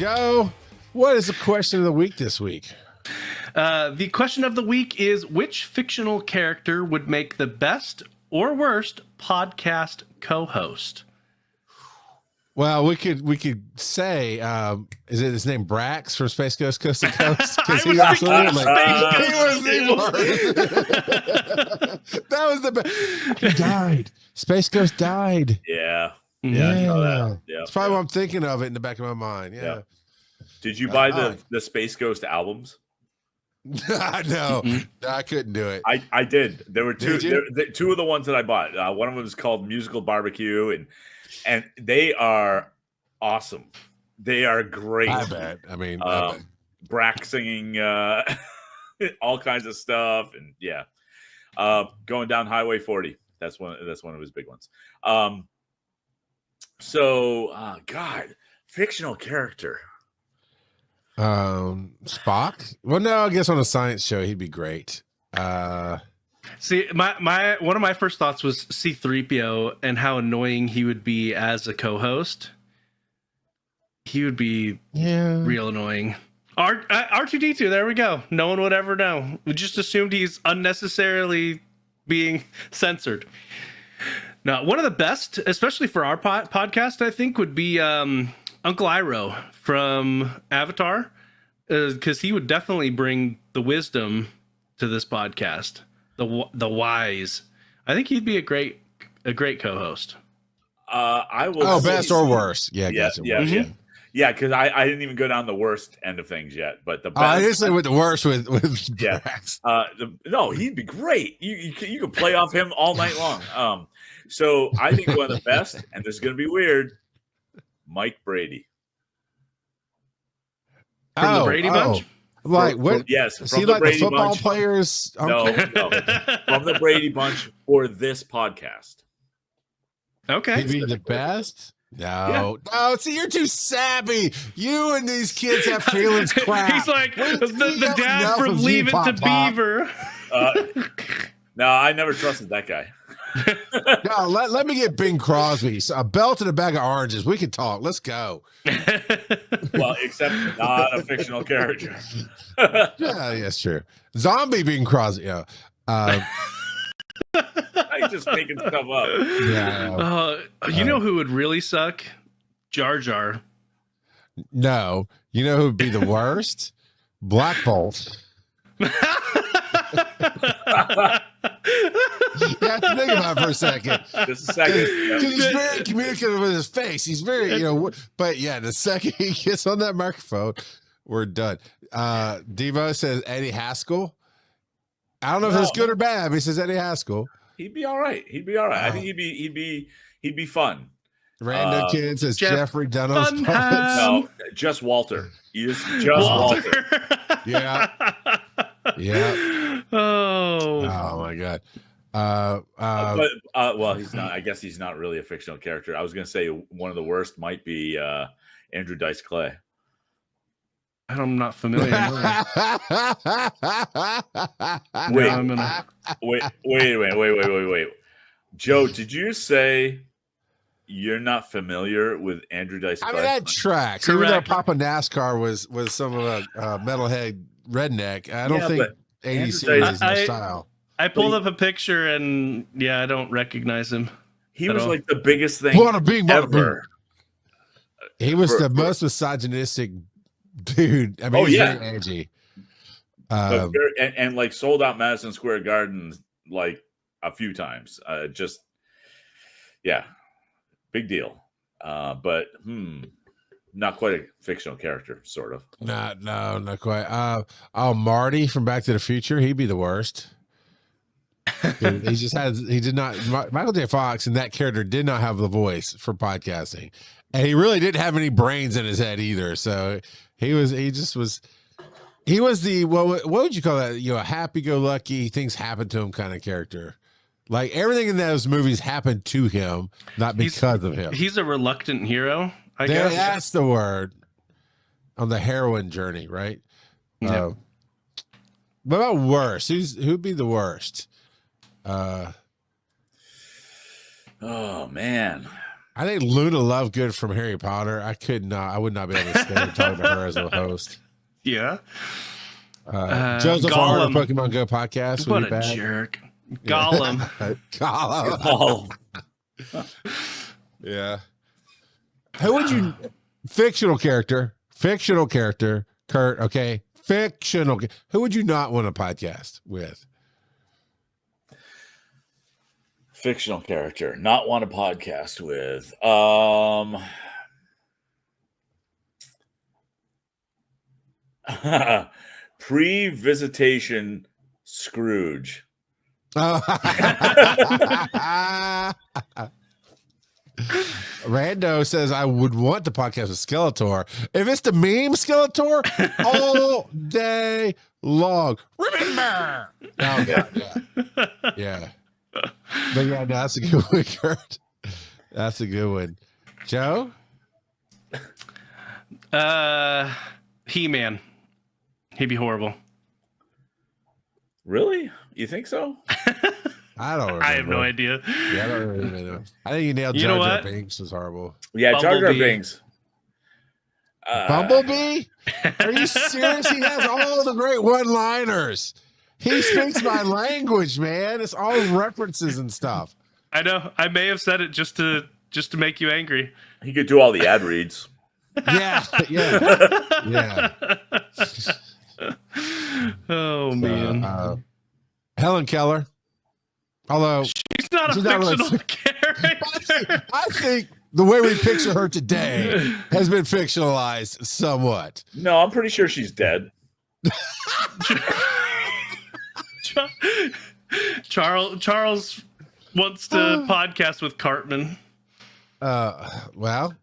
Joe, what is the question of the week this week? The question of the week is, which fictional character would make the best or worst podcast co-host? Well, we could say, is it his name Brax from Space Ghost Coast to Coast? I was thinking That was the best. He died. Space Ghost died. Yeah. Yeah. That's probably what I'm thinking of it in the back of my mind. Yeah. Did you buy the Space Ghost albums? No, I couldn't do it. I did. There were two. Two of the ones that I bought. One of them is called Musical Barbecue, and they are awesome. They are great. I bet. I mean, Brak singing all kinds of stuff, and going down Highway 40. That's one of his big ones. God, fictional character. Spock. Well, no, I guess on a science show he'd be great. See, my one of my first thoughts was C-3PO and how annoying he would be as a co-host. He would be real annoying. R2-D2, there we go. No one would ever know. We just assumed he's unnecessarily being censored. Now, one of the best, especially for our podcast, I think, would be Uncle Iroh from Avatar, because he would definitely bring the wisdom to this podcast, the wise. I think he'd be a great co-host. I will. Oh, best or worst? Yeah, gotcha. Yeah. Because I didn't even go down the worst end of things yet, but the best. I didn't say with the worst with Brax. No, he'd be great. You could play off him all night long. So I think one of the best, and this is going to be weird, Mike Brady. From the Brady Bunch? Like what? Yes. Is he like Brady the football Bunch. players? No. From the Brady Bunch for this podcast. Okay. He'd be the best? No. See, you're too savvy. You and these kids have feelings crap. He's like the dad from Leave It to Beaver. No, I never trusted that guy. No, let me get Bing Crosby. A belt and a bag of oranges. We can talk. Let's go. Well, except not a fictional character. Yeah, that's true. Zombie Bing Crosby. Yeah. I'm just making stuff up. Yeah. You know who would really suck? Jar Jar. No. You know who would be the worst? Black Bolt. You have to think about it for a second. Just a second. He's very communicative with his face. He's very, but yeah, the second he gets on that microphone, we're done. Devo says Eddie Haskell. I don't know if it's good or bad, but he says Eddie Haskell. He'd be all right. I think he'd be fun. Random kid says Jeffrey Dunham's puppets. No, just Walter. Just Walter. Yeah. Oh my God. Well, he's not. I guess he's not really a fictional character. I was going to say one of the worst might be Andrew Dice Clay. I'm not familiar. Wait. Joe, did you say you're not familiar with Andrew Dice Clay? I mean, that tracks. Even though Papa NASCAR was some of a metalhead redneck, I don't think 80 series is my style. I pulled up a picture and I don't recognize him. He was like the biggest thing ever. He was the most misogynistic dude. I mean, he's very edgy. And like sold out Madison Square Garden like a few times. Big deal. But not quite a fictional character, sort of. No, not quite. Marty from Back to the Future, he'd be the worst. Michael J. Fox and that character did not have the voice for podcasting. And he really didn't have any brains in his head either. So he was the, what would you call that? A happy-go-lucky, things happen to him kind of character. Like everything in those movies happened to him, not because of him. He's a reluctant hero, I guess. That's the word. On the heroin journey, right? Yeah. What about worst? Who'd be the worst? Oh man. I think Luna Lovegood from Harry Potter. I would not be able to stand talking to her as a host. Yeah. Joseph Hart, Gollum. Pokemon Go podcast. What Would be a bad. jerk. Gollum. Gollum. Oh, Yeah. Who would you fictional character, Kurt, okay? Fictional. Who would you not want a podcast with? fictional character, not want a podcast with. Pre-visitation Scrooge. Rando says I would want the podcast with Skeletor. If it's the meme Skeletor, all day long. Remember? Oh, yeah. But yeah, no, that's a good one, Kurt. That's a good one. Joe? He-Man. He'd be horrible. Really? You think so? I don't remember. I have no idea. Yeah, I don't really know. I think you nailed You Jar know Jar what? Binks was horrible. Yeah, Jar Jar Bumblebee. Binks. Bumblebee? Are you serious? He has all the great one-liners. He speaks my language, man. It's all references and stuff. I know. I may have said it just to make you angry. He could do all the ad reads. Yeah. Oh man. Helen Keller. Although She's not a she's not really fictional character. I think the way we picture her today has been fictionalized somewhat. No, I'm pretty sure she's dead. Charles wants to podcast with Cartman. Well,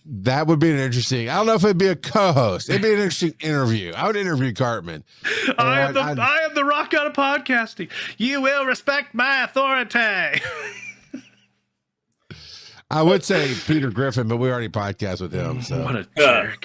that would be an interesting. I don't know if it'd be a co-host. It'd be an interesting interview. I would interview Cartman. I am the rock god of podcasting. You will respect my authority. I would say Peter Griffin, but we already podcast with him. So What a jerk.